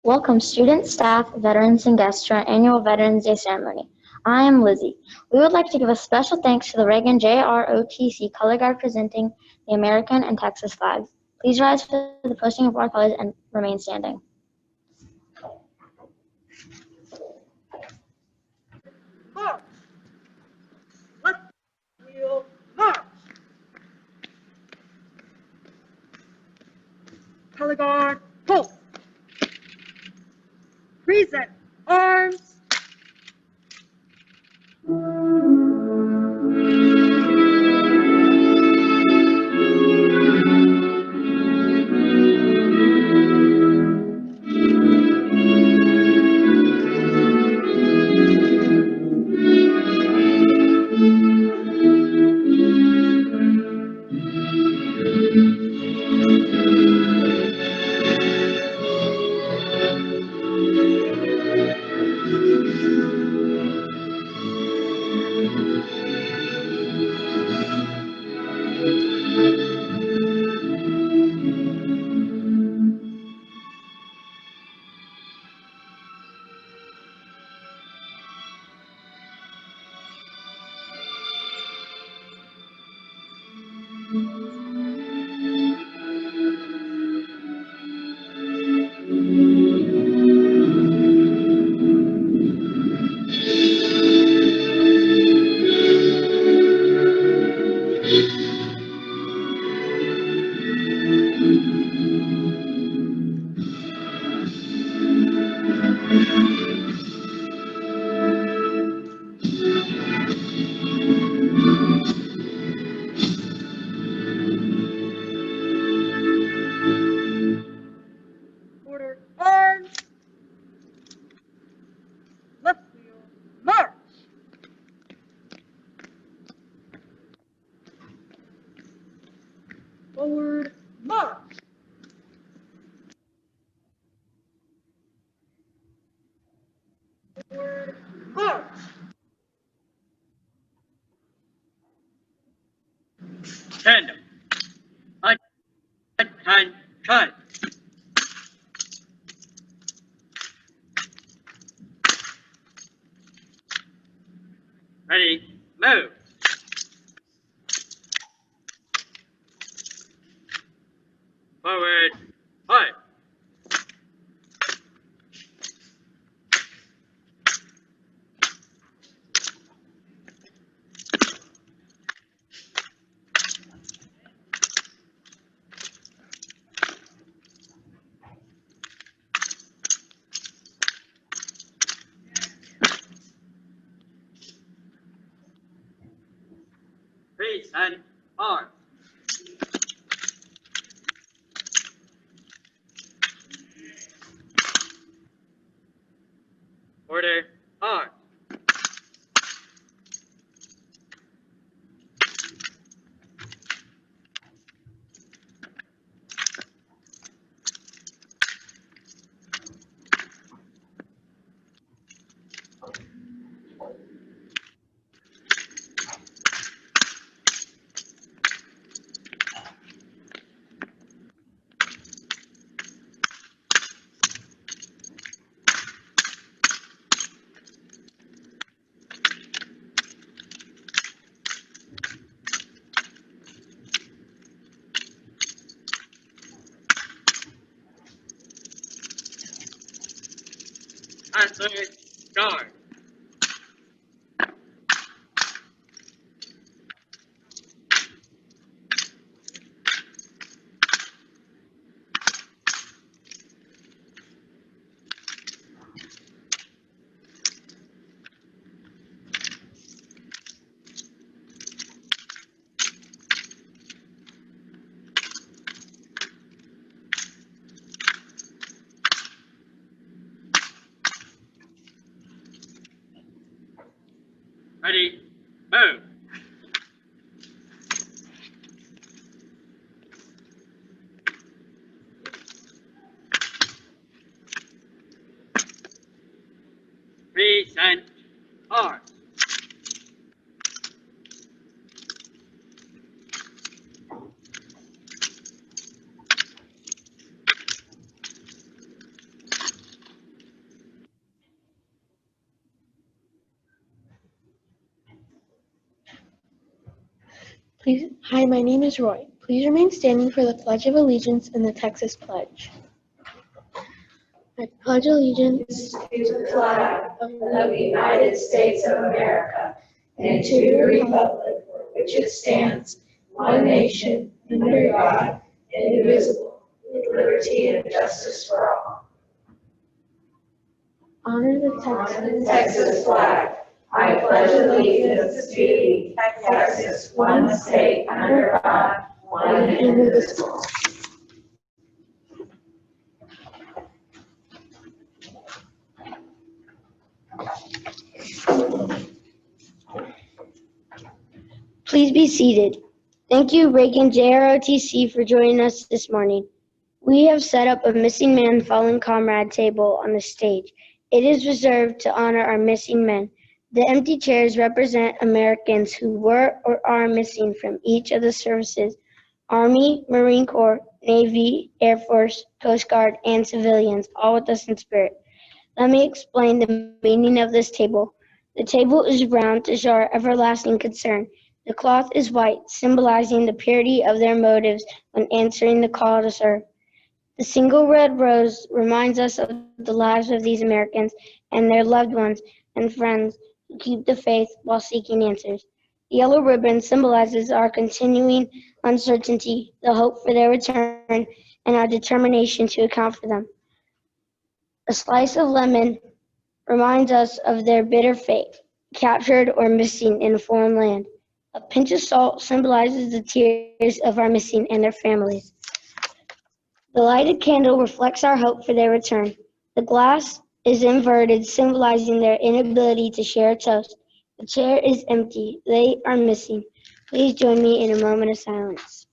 Welcome students, staff, veterans, and guests to our annual Veterans Day ceremony. I am Lizzie. We would like to give a special thanks to the Reagan JROTC Color Guard presenting the American and Texas flags. Please rise for the posting of our colors and remain standing. March! Left wheel, march! Color guard, halt! Present arms! Order arms! Left wheel, march! Forward, march! Forward, march! Tandem. Attention. Ready, move. Forward, fight. Freeze and arm. Order, arm. Answer, guard. Ready, move. Freeze and arm. Hi, my name is Roy. Please remain standing for the Pledge of Allegiance and the Texas Pledge. I pledge allegiance To the flag of the United States of America and to the republic for which it stands, one nation, under God, indivisible, with liberty and justice for all. honor the Texas flag. I pledge allegiance to thee, Texas, one state under God, one indivisible. Please be seated. Thank you, Reagan JROTC, for joining us this morning. We have set up a Missing Man Fallen Comrade table on the stage. It is reserved to honor our missing men. The empty chairs represent Americans who were or are missing from each of the services: Army, Marine Corps, Navy, Air Force, Coast Guard, and civilians, all with us in spirit. Let me explain the meaning of this table. The table is round to show our everlasting concern. The cloth is white, symbolizing the purity of their motives when answering the call to serve. The single red rose reminds us of the lives of these Americans and their loved ones and friends who keep the faith while seeking answers. The yellow ribbon symbolizes our continuing uncertainty, the hope for their return, and our determination to account for them. A slice of lemon reminds us of their bitter fate, captured or missing in a foreign land. A pinch of salt symbolizes the tears of our missing and their families. The lighted candle reflects our hope for their return. The glass is inverted, symbolizing their inability to share a toast. The chair is empty. They are missing. Please join me in a moment of silence.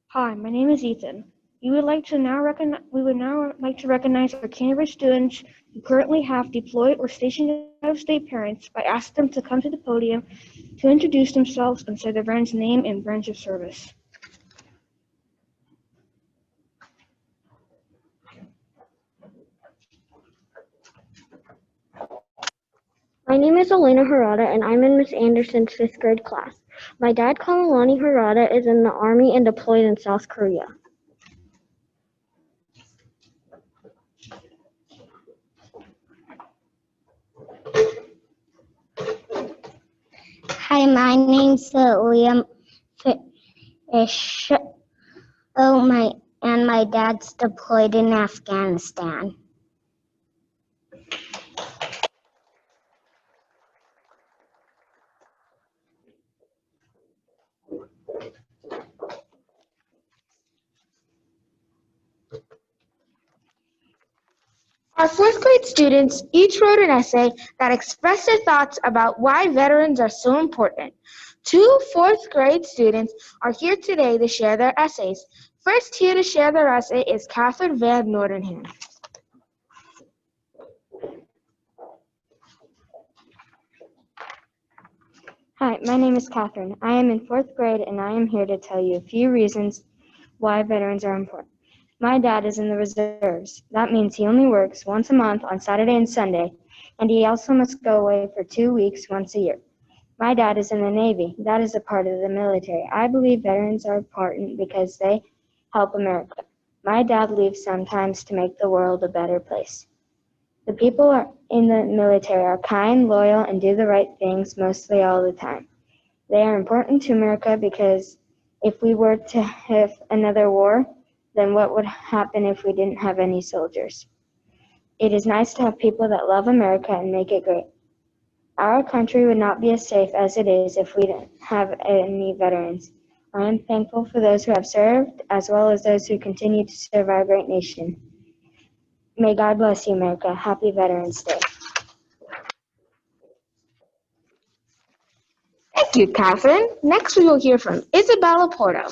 Hi, my name is Ethan. We would now like to recognize our Cambridge students who currently have deployed or stationed out-of-state parents by asking them to come to the podium to introduce themselves and say their brand's name and branch of service. My name is Elena Harada, and I'm in Miss Anderson's 5th grade class. My dad, Kamalani Harada, is in the Army and deployed in South Korea. Hi, my name's Liam Fish. And my dad's deployed in Afghanistan. Our 4th grade students each wrote an essay that expressed their thoughts about why veterans are so important. 2 4th grade students are here today to share their essays. First here to share their essay is Catherine Van Nordenham. Hi, my name is Catherine. I am in 4th grade, and I am here to tell you a few reasons why veterans are important. My dad is in the reserves. That means he only works once a month on Saturday and Sunday, and he also must go away for 2 weeks once a year. My dad is in the Navy. That is a part of the military. I believe veterans are important because they help America. My dad leaves sometimes to make the world a better place. The people in the military are kind, loyal, and do the right things mostly all the time. They are important to America because if we were to have another war, then what would happen if we didn't have any soldiers? It is nice to have people that love America and make it great. Our country would not be as safe as it is if we didn't have any veterans. I am thankful for those who have served, as well as those who continue to serve our great nation. May God bless you, America. Happy Veterans Day. Thank you, Catherine. Next we will hear from Isabella Porto.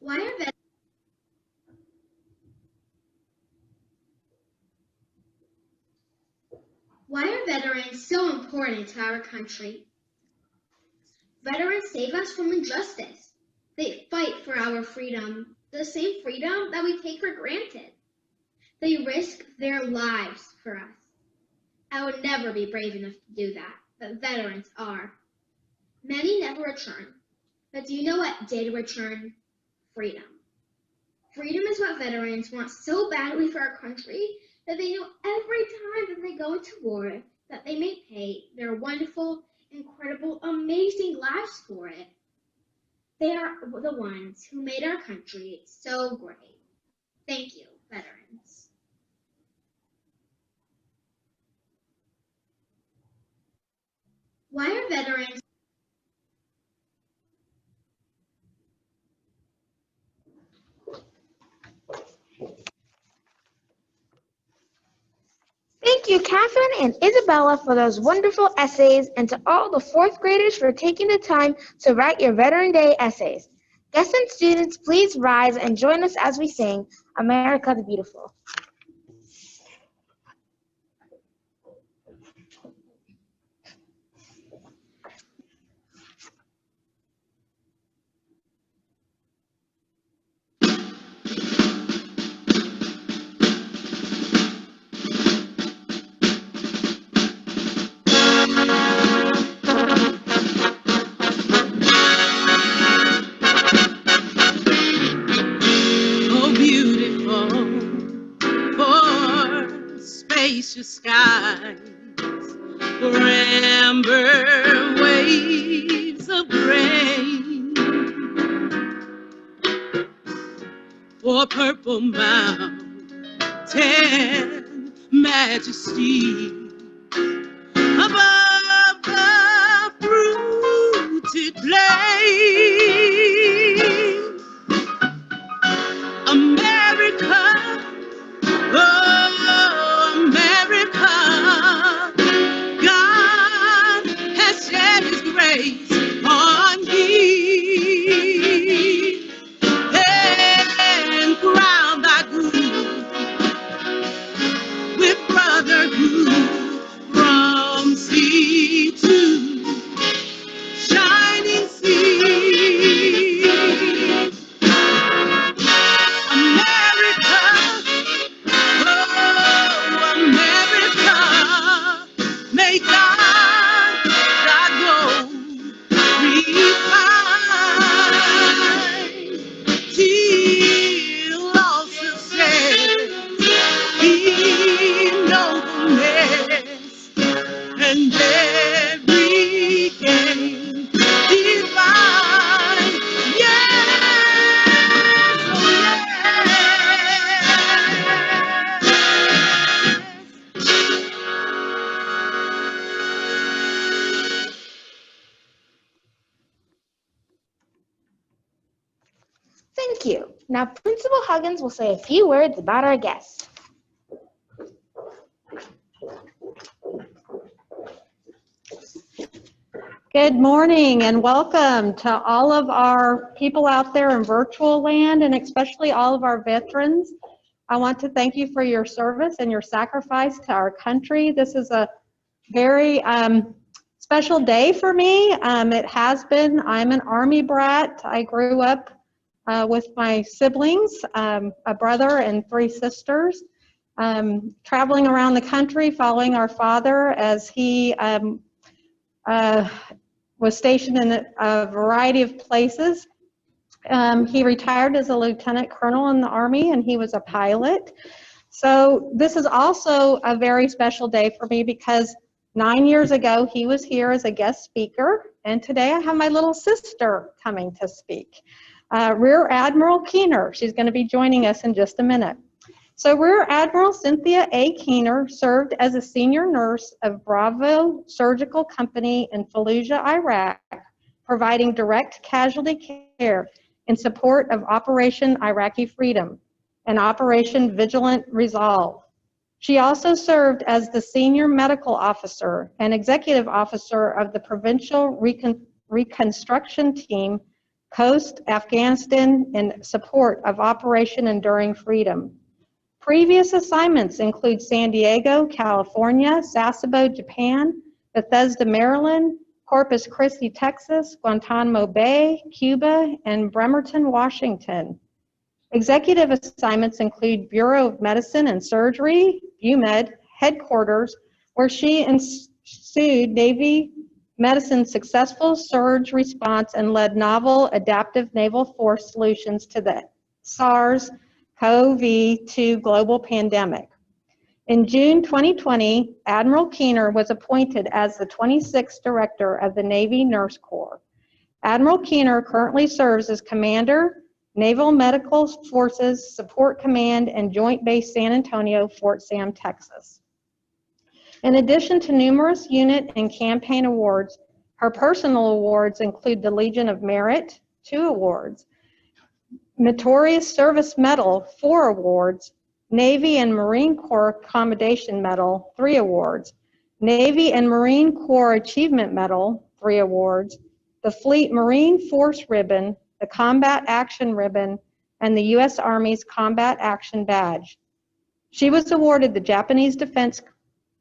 Why are veterans so important to our country? Veterans save us from injustice. They fight for our freedom, the same freedom that we take for granted. They risk their lives for us. I would never be brave enough to do that, but veterans are. Many never return, but do you know what did return? Freedom. Freedom is what veterans want so badly for our country that they know every time that they go into war that they may pay their wonderful, incredible, amazing lives for it. They are the ones who made our country so great. Thank you, veterans. Why are veterans Thank you, Catherine and Isabella, for those wonderful essays, and to all the fourth graders for taking the time to write your Veteran Day essays. Guests and students, please rise and join us as we sing America the Beautiful. Oh, beautiful for spacious skies, for amber waves of grain, for purple mountain majesty above the fruited plain. America, oh, America, God has shed His grace on thee and crowned thy good with brotherhood from sea to shining sea. America, oh, America, may God thy gold refine till all success be nobleness and every gain divine. Yes, oh Thank you. Now, Principal Huggins will say a few words about our guests. Good morning and welcome to all of our people out there in virtual land, and especially all of our veterans. I want to thank you for your service and your sacrifice to our country. This is a very special day for me. It has been. I'm an Army brat. I grew up with my siblings, a brother and 3 sisters, traveling around the country following our father as he was stationed in a variety of places. He retired as a lieutenant colonel in the Army, and he was a pilot. So this is also a very special day for me because 9 years ago he was here as a guest speaker, and today I have my little sister coming to speak. Rear Admiral Keener, she's going to be joining us in just a minute. So Rear Admiral Cynthia A. Keener served as a senior nurse of Bravo Surgical Company in Fallujah, Iraq, providing direct casualty care in support of Operation Iraqi Freedom and Operation Vigilant Resolve. She also served as the senior medical officer and executive officer of the Provincial Reconstruction Team Coast, Afghanistan, in support of Operation Enduring Freedom. Previous assignments include San Diego, California, Sasebo, Japan, Bethesda, Maryland, Corpus Christi, Texas, Guantanamo Bay, Cuba, and Bremerton, Washington. Executive assignments include Bureau of Medicine and Surgery, BUMED, headquarters, where she ensued Navy Medicine's successful surge response and led novel adaptive naval force solutions to the SARS-CoV-2 global pandemic. In June 2020, Admiral Keener was appointed as the 26th Director of the Navy Nurse Corps. Admiral Keener currently serves as Commander, Naval Medical Forces Support Command and Joint Base San Antonio, Fort Sam, Texas. In addition to numerous unit and campaign awards, her personal awards include the Legion of Merit, 2 awards, Meritorious Service Medal, 4 awards, Navy and Marine Corps Commendation Medal, 3 awards, Navy and Marine Corps Achievement Medal, 3 awards, the Fleet Marine Force Ribbon, the Combat Action Ribbon, and the U.S. Army's Combat Action Badge. She was awarded the Japanese Defense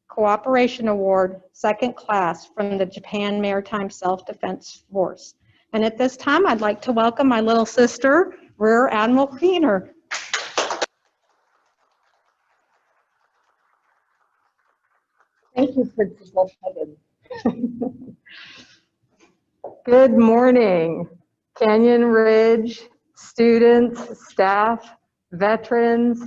Cooperation Award, 2nd class, from the Japan Maritime Self-Defense Force. And at this time, I'd like to welcome my little sister, Rear Admiral Keener. Thank you, Principal Huggins. Good morning, Canyon Ridge students, staff, veterans,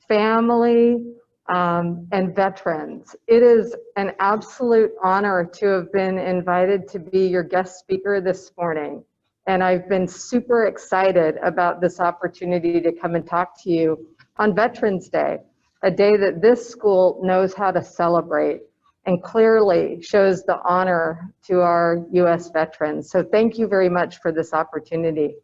family, and veterans. It is an absolute honor to have been invited to be your guest speaker this morning. And I've been super excited about this opportunity to come and talk to you on Veterans Day, a day that this school knows how to celebrate and clearly shows the honor to our U.S. veterans. So thank you very much for this opportunity.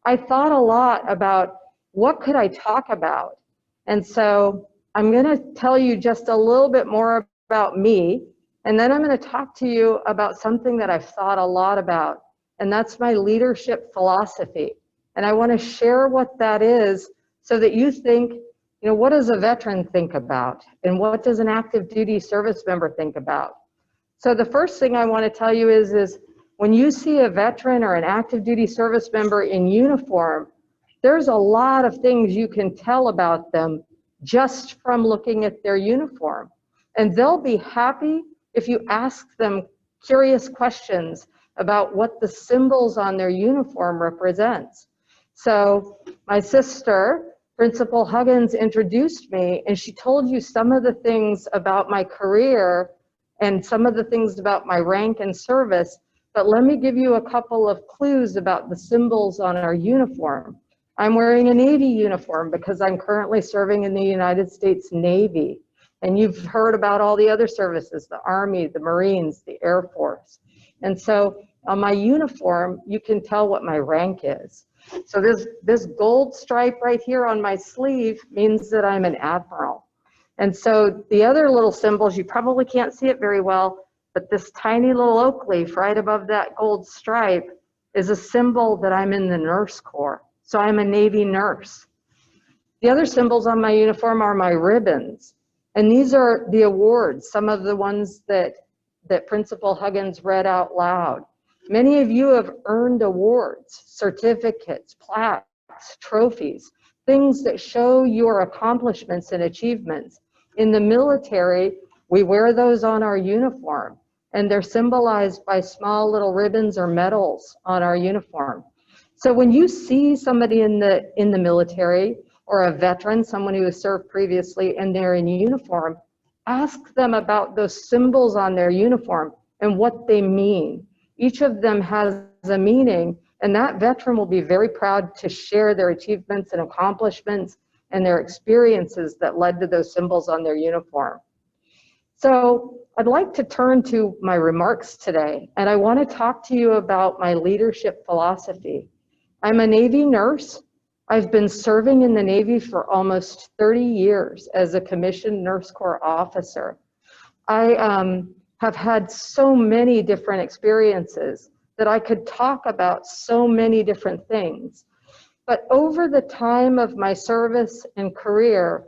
I thought a lot about what could I talk about? And so I'm going to tell you just a little bit more about me, and then I'm going to talk to you about something that I've thought a lot about, and that's my leadership philosophy. And I want to share what that is so that you think, you know, what does a veteran think about? And what does an active duty service member think about? So the first thing I want to tell you is when you see a veteran or an active duty service member in uniform, there's a lot of things you can tell about them just from looking at their uniform. And they'll be happy if you ask them curious questions about what the symbols on their uniform represents. So my sister, Principal Huggins, introduced me, and she told you some of the things about my career and some of the things about my rank and service, but let me give you a couple of clues about the symbols on our uniform. I'm wearing a Navy uniform because I'm currently serving in the United States Navy. And you've heard about all the other services, the Army, the Marines, the Air Force. And so on my uniform, you can tell what my rank is. So this gold stripe right here on my sleeve means that I'm an admiral. And so the other little symbols, you probably can't see it very well, but this tiny little oak leaf right above that gold stripe is a symbol that I'm in the Nurse Corps. So I'm a Navy nurse. The other symbols on my uniform are my ribbons. And these are the awards, some of the ones that Principal Huggins read out loud. Many of you have earned awards, certificates, plaques, trophies, things that show your accomplishments and achievements. In the military, we wear those on our uniform, and they're symbolized by small little ribbons or medals on our uniform. So when you see somebody in the military or a veteran, someone who has served previously, and they're in uniform, ask them about those symbols on their uniform and what they mean. Each of them has a meaning, and that veteran will be very proud to share their achievements and accomplishments and their experiences that led to those symbols on their uniform. So I'd like to turn to my remarks today, and I want to talk to you about my leadership philosophy. I'm a Navy nurse. I've been serving in the Navy for almost 30 years as a commissioned Nurse Corps officer. I have had so many different experiences, that I could talk about so many different things. But over the time of my service and career,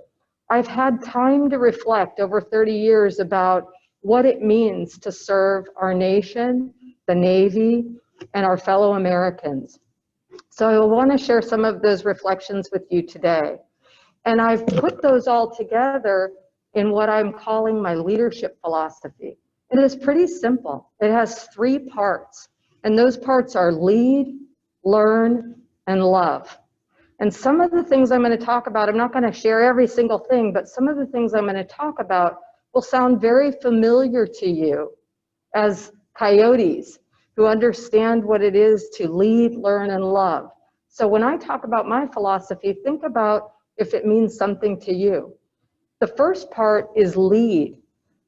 I've had time to reflect over 30 years about what it means to serve our nation, the Navy, and our fellow Americans. So I want to share some of those reflections with you today. And I've put those all together in what I'm calling my leadership philosophy. It is pretty simple. It has 3 parts, and those parts are lead, learn, and love. And some of the things I'm going to talk about, I'm not going to share every single thing, but some of the things I'm going to talk about will sound very familiar to you as coyotes who understand what it is to lead, learn, and love. So when I talk about my philosophy, think about if it means something to you. The first part is lead.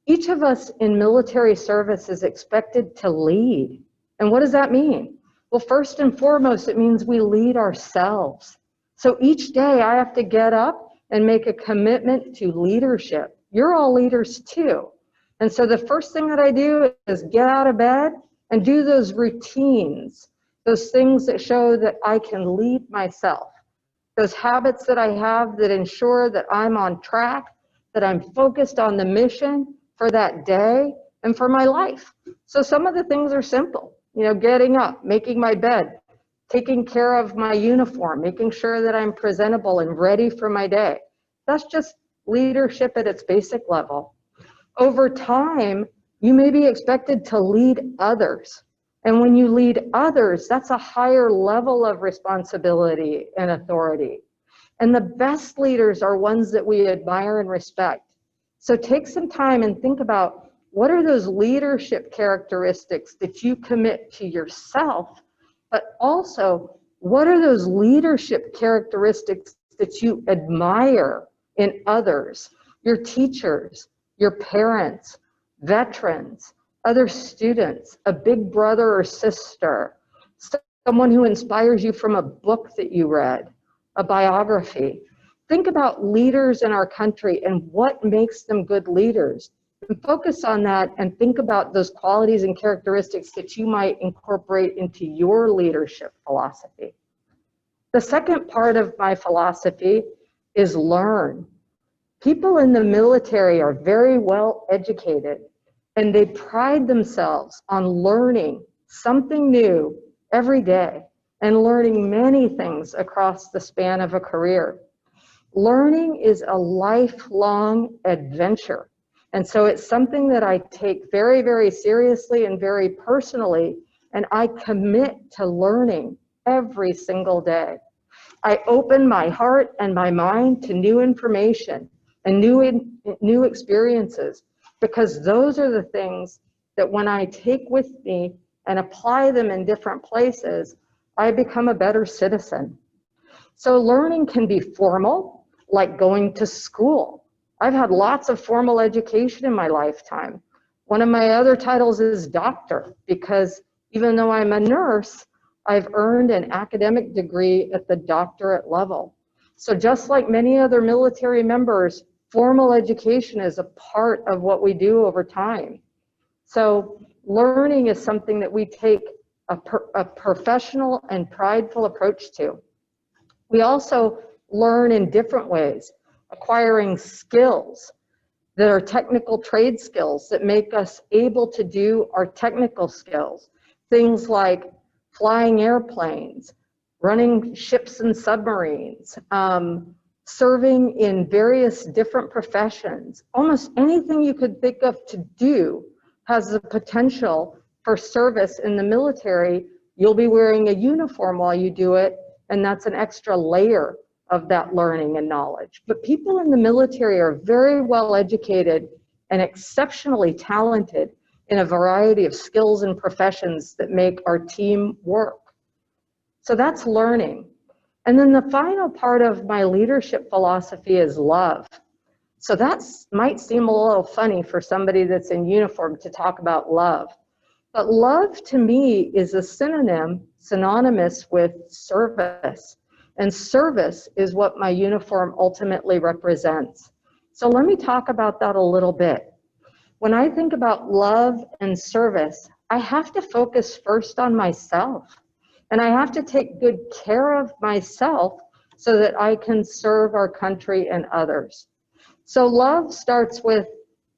Each of us in military service is expected to lead. And what does that mean? Well, first and foremost, it means we lead ourselves. So each day I have to get up and make a commitment to leadership. You're all leaders too. And so the first thing that I do is get out of bed and do those routines, those things that show that I can lead myself, those habits that I have that ensure that I'm on track, that I'm focused on the mission for that day and for my life. So some of the things are simple, getting up, making my bed, taking care of my uniform, making sure that I'm presentable and ready for my day. That's just leadership at its basic level. Over time, you may be expected to lead others. And when you lead others, that's a higher level of responsibility and authority. And the best leaders are ones that we admire and respect. So take some time and think about what are those leadership characteristics that you commit to yourself, but also what are those leadership characteristics that you admire in others, your teachers, your parents, veterans, other students, a big brother or sister, someone who inspires you from a book that you read, a biography. Think about leaders in our country and what makes them good leaders. And focus on that and think about those qualities and characteristics that you might incorporate into your leadership philosophy. The second part of my philosophy is learn. People in the military are very well educated, and they pride themselves on learning something new every day and learning many things across the span of a career. Learning is a lifelong adventure. And so it's something that I take very, very seriously and very personally, and I commit to learning every single day. I open my heart and my mind to new information and new experiences, because those are the things that when I take with me and apply them in different places, I become a better citizen. So learning can be formal, like going to school. I've had lots of formal education in my lifetime. One of my other titles is doctor, because even though I'm a nurse, I've earned an academic degree at the doctorate level. So just like many other military members, formal education is a part of what we do over time. So learning is something that we take a professional and prideful approach to. We also learn in different ways, acquiring skills that are technical trade skills that make us able to do our technical skills. Things like flying airplanes, running ships and submarines, serving in various different professions. Almost anything you could think of to do has the potential for service in the military. You'll be wearing a uniform while you do it, and that's an extra layer of that learning and knowledge. But people in the military are very well educated and exceptionally talented in a variety of skills and professions that make our team work. So that's learning. And then the final part of my leadership philosophy is love. So that might seem a little funny for somebody that's in uniform to talk about love. But love to me is a synonymous with service. And service is what my uniform ultimately represents. So let me talk about that a little bit. When I think about love and service, I have to focus first on myself. And I have to take good care of myself so that I can serve our country and others. So love starts with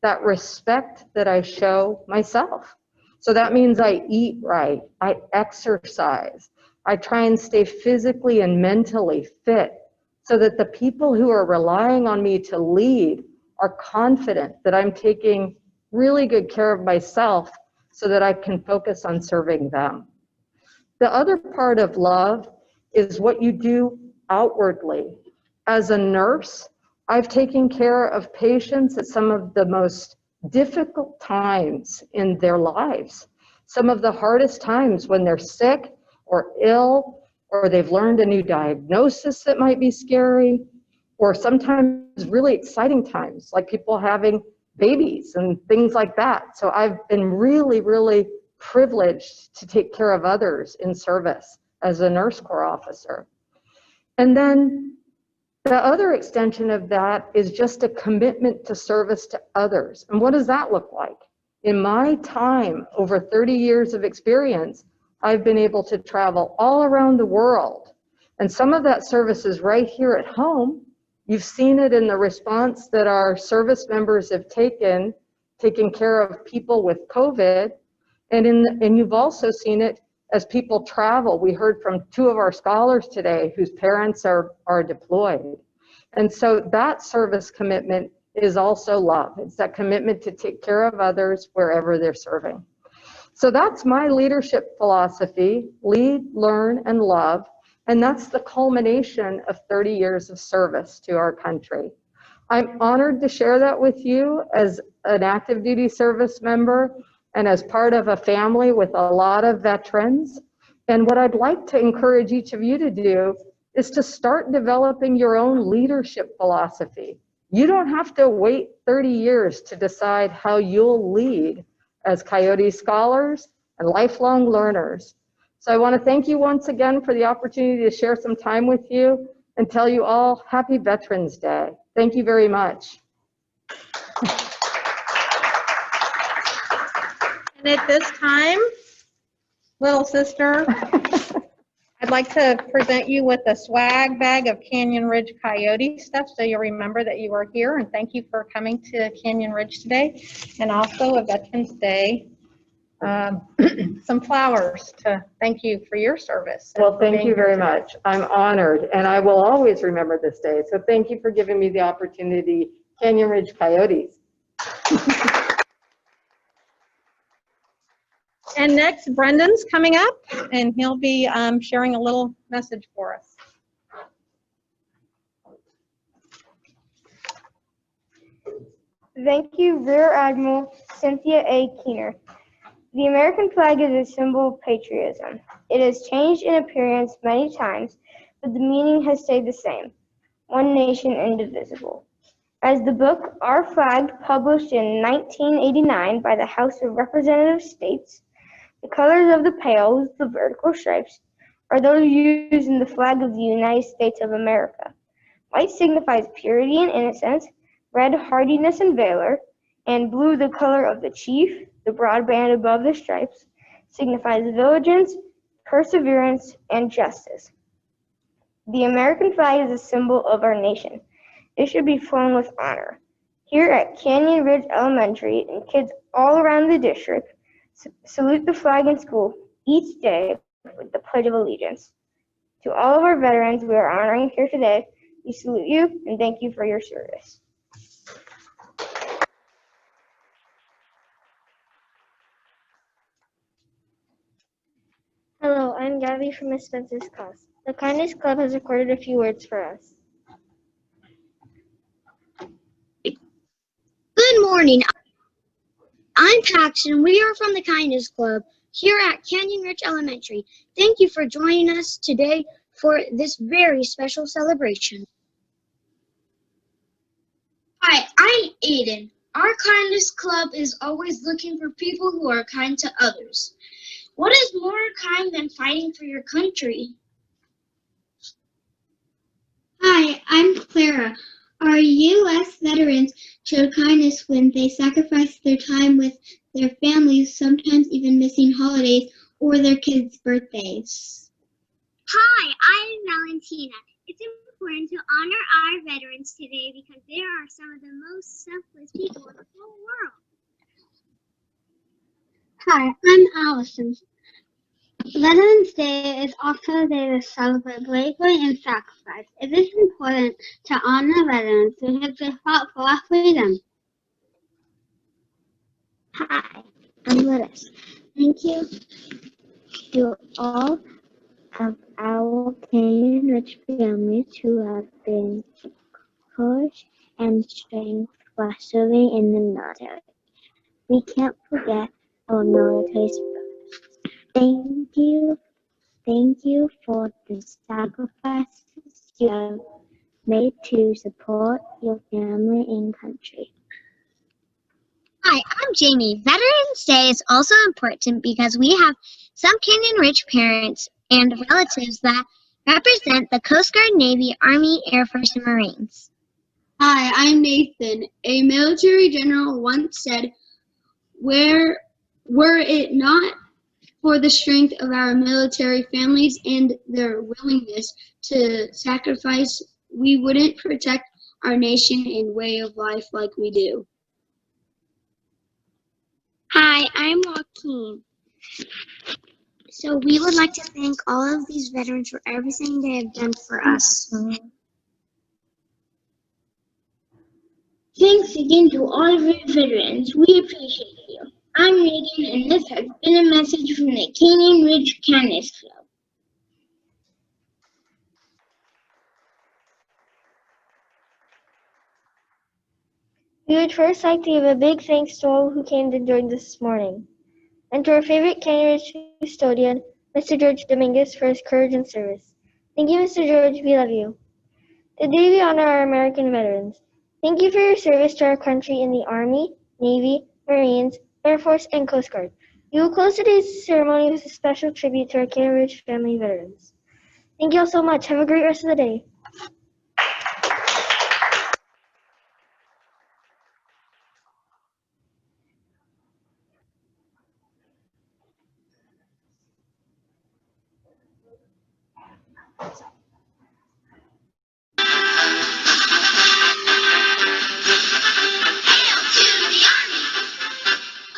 that respect that I show myself. So that means I eat right, I exercise, I try and stay physically and mentally fit so that the people who are relying on me to lead are confident that I'm taking really good care of myself so that I can focus on serving them. The other part of love is what you do outwardly. As a nurse, I've taken care of patients at some of the most difficult times in their lives, some of the hardest times when they're sick or ill, or they've learned a new diagnosis that might be scary, or sometimes really exciting times, like people having babies and things like that. So I've been really, really privileged to take care of others in service as a nurse corps officer. And then the other extension of that is just a commitment to service to others. And what does that look like? In my time, over 30 years of experience, I've been able to travel all around the world. And some of that service is right here at home. You've seen it in the response that our service members have taken care of people with COVID. And you've also seen it as people travel. We heard from 2 of our scholars today whose parents are deployed. And so that service commitment is also love. It's that commitment to take care of others wherever they're serving. So that's my leadership philosophy: lead, learn, and love. And that's the culmination of 30 years of service to our country. I'm honored to share that with you as an active duty service member and as part of a family with a lot of veterans. And what I'd like to encourage each of you to do is to start developing your own leadership philosophy. You don't have to wait 30 years to decide how you'll lead as Coyote scholars and lifelong learners. So I want to thank you once again for the opportunity to share some time with you and tell you all Happy Veterans Day. Thank you very much. And at this time, little sister, I'd like to present you with a swag bag of Canyon Ridge Coyote stuff so you'll remember that you are here, and thank you for coming to Canyon Ridge today. And also a Veterans Day, some flowers to thank you for your service. Well, thank you very much. I'm honored, and I will always remember this day. So thank you for giving me the opportunity, Canyon Ridge Coyotes. And next, Brendan's coming up, and he'll be sharing a little message for us. Thank you, Rear Admiral Cynthia A. Keener. The American flag is a symbol of patriotism. It has changed in appearance many times, but the meaning has stayed the same: one nation, indivisible. As the book Our Flag, published in 1989 by the House of Representatives states, the colors of the pale, the vertical stripes, are those used in the flag of the United States of America. White signifies purity and innocence, red hardiness and valor, and blue, the color of the chief, the broad band above the stripes, signifies vigilance, perseverance, and justice. The American flag is a symbol of our nation. It should be flown with honor. Here at Canyon Ridge Elementary, and kids all around the district salute the flag in school each day with the Pledge of Allegiance. To all of our veterans we are honoring here today, we salute you and thank you for your service. Hello, I'm Gabby from Miss Spencer's class. The Kindness Club has recorded a few words for us. Good morning. I'm Paxton. We are from the Kindness Club here at Canyon Ridge Elementary. Thank you for joining us today for this very special celebration. Hi, I'm Aiden. Our Kindness Club is always looking for people who are kind to others. What is more kind than fighting for your country? Hi, I'm Clara. Our U.S. veterans showed kindness when they sacrificed their time with their families, sometimes even missing holidays or their kids' birthdays. Hi, I'm Valentina. It's important to honor our veterans today because they are some of the most selfless people in the whole world. Hi, I'm Allison. Veterans Day is also a day to celebrate bravery and sacrifice. It is important to honor veterans because they fought for our freedom. Hi, I'm Lotus. Thank you to all of our Canyon Rich families who have been courage and strength while serving in the military. We can't forget our military spouse. Thank you for the sacrifices you have made to support your family and country. Hi, I'm Jamie. Veterans Day is also important because we have some Canyon Ridge parents and relatives that represent the Coast Guard, Navy, Army, Air Force, and Marines. Hi, I'm Nathan. A military general once said, were it not for the strength of our military families and their willingness to sacrifice, we wouldn't protect our nation and way of life like we do. Hi, I'm Joaquin. So we would like to thank all of these veterans for everything they have done for us. Thanks again to all of your veterans. We appreciate you. I'm Regan, and this has been a message from the Canyon Ridge Kindness Club. We would first like to give a big thanks to all who came to join us this morning, and to our favorite Canyon Ridge custodian, Mr. George Dominguez, for his courage and service. Thank you, Mr. George. We love you. Today we honor our American veterans. Thank you for your service to our country in the Army, Navy, Marines, Air Force, and Coast Guard. We will close today's ceremony with a special tribute to our Canyon Ridge family veterans. Thank you all so much. Have a great rest of the day.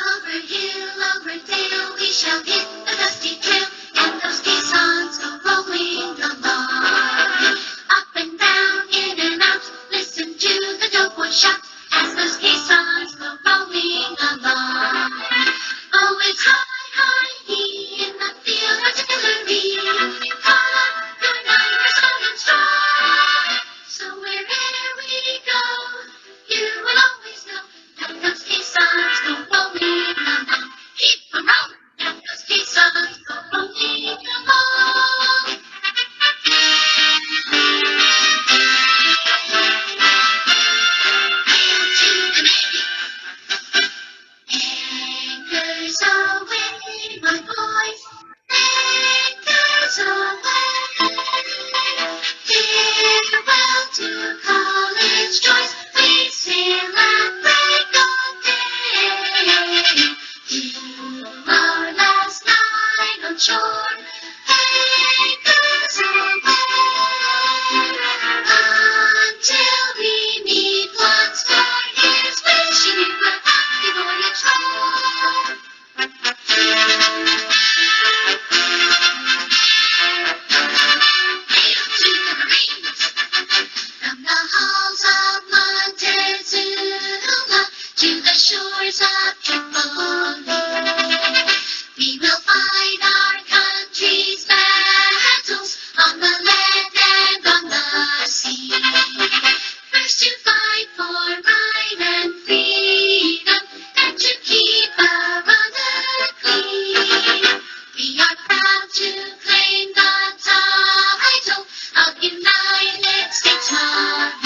Over hill, over dale, we shall hit the dusty trail, and those caissons go rolling along. Up and down, in and out, listen to the doughboy shout, as those caissons go rolling along. Oh, it's high, high, he in the field artillery, call up your neighbors loud and strong. So wherever we go, you will always know that those caissons go rolling along. Keep 'em rolling, that those caissons go rolling along. Hail to the Navy! Anchors aweigh, my boys. Anchors aweigh. Farewell to college joys. We sail at break of day to our last night on shore. Anchors aweigh until we meet once more. Here's wishing you a happy voyage home. Hail to the Marines! From the halls of Montezuma to the shores of Tripoli, we will fight our country's battles on the land and on the sea. First to fight for right and freedom, and to keep our honor clean. We are proud to claim the title of United States Marines.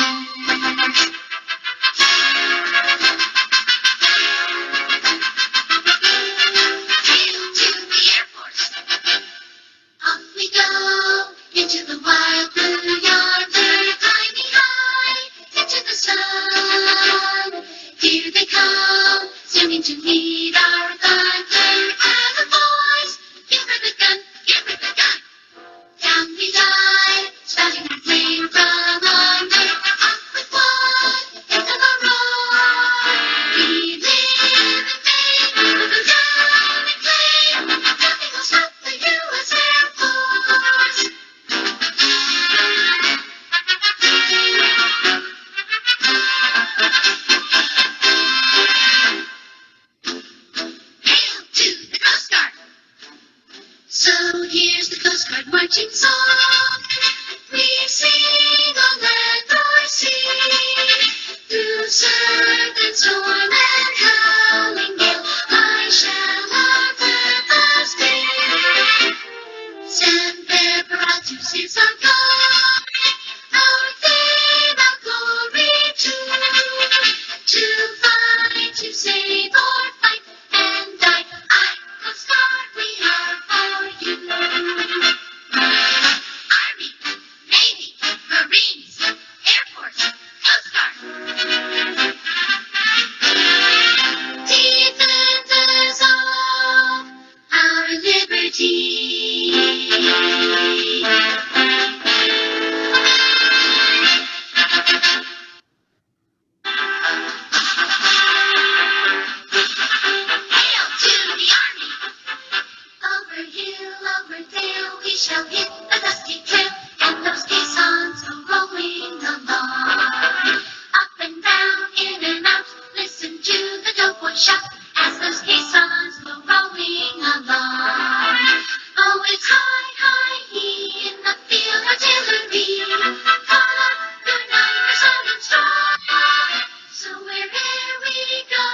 go, standing to meet our thunder and the boys. Give her the gun, give her the gun. Down we dive, spouting our flame from under, up with one, into the roar. We live in vain, with the gun and claim, nothing will stop the U.S. Air Force. Hail to the Coast Guard! So here's the Coast Guard marching song. We sing on land or sea, through surf and storm and howling gale. High shall our purpose be. Semper Paratus is our God, our fame, our glory too. To fight, to save, or fight and die. Coast Guard, we are for you. Army, Navy, Marines, Air Force, Coast Guard. Defenders of our liberty. Hail to the Army! Over hill, over dale, we shall hit the dusty trail, and those caissons go rolling along. Up and down, in and out, listen to the doughboy shout, as those caissons go rolling along. Oh, it's high, high, he in the field artillery. Call up, good night, we're sound and strong. So wherever we go,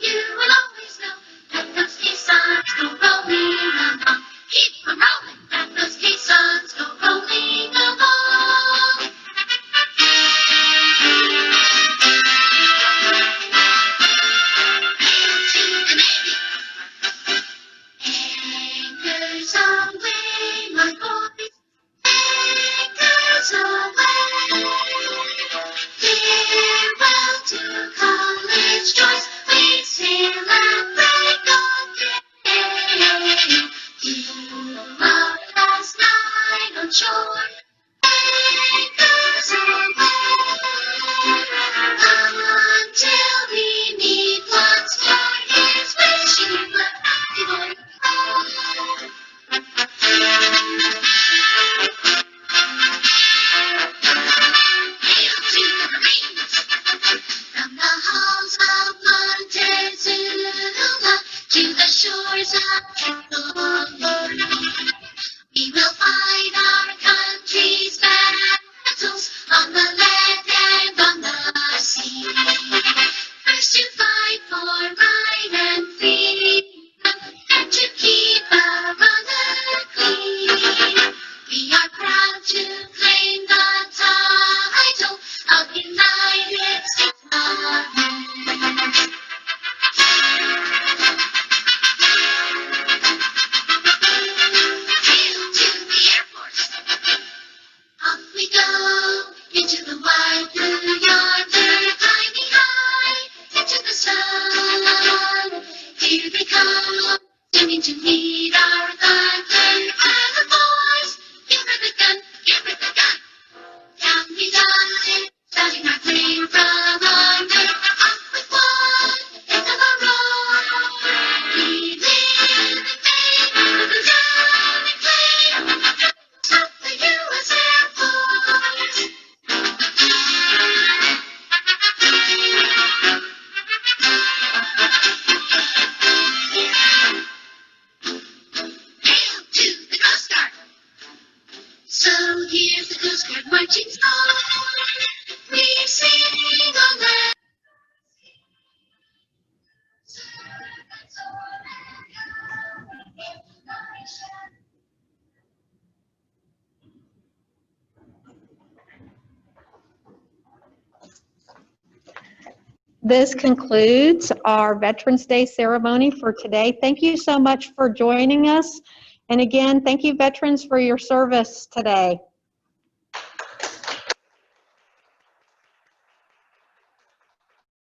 you will always know that those caissons go rolling along. Keep 'em rolling, that those caissons go rolling along. Hail to the Navy! Anchors aweigh, my boys, anchors aweigh. Farewell to college joys, we sail and break of day. To our last night on shore, anchors aweigh. Until we meet once more, here's wishing you a happy voyage. Hail to the Marines! From the halls of Montezuma to the shores of Tripoli, we will fight our country's battles on the land and on the sea. First to fight for right and freedom, and to keep our honor clean. We are proud to claim the title of United States Marines. Hail to the Air Force! Off we go into the wide blue yonder, climbing high into the sun. Here they come, singing to meet our thunder and the boys. Give her the gun, give her the gun. Down we dive, starting our flame from under, up with one, into the roar. We live in vain, with the gun and claim, stop the U.S. Air Force. Hail to the Coast Guard! So here's the Coast Guard marching song. We sing on land. This concludes our Veterans Day ceremony for today. Thank you so much for joining us. And again, thank you, veterans, for your service today.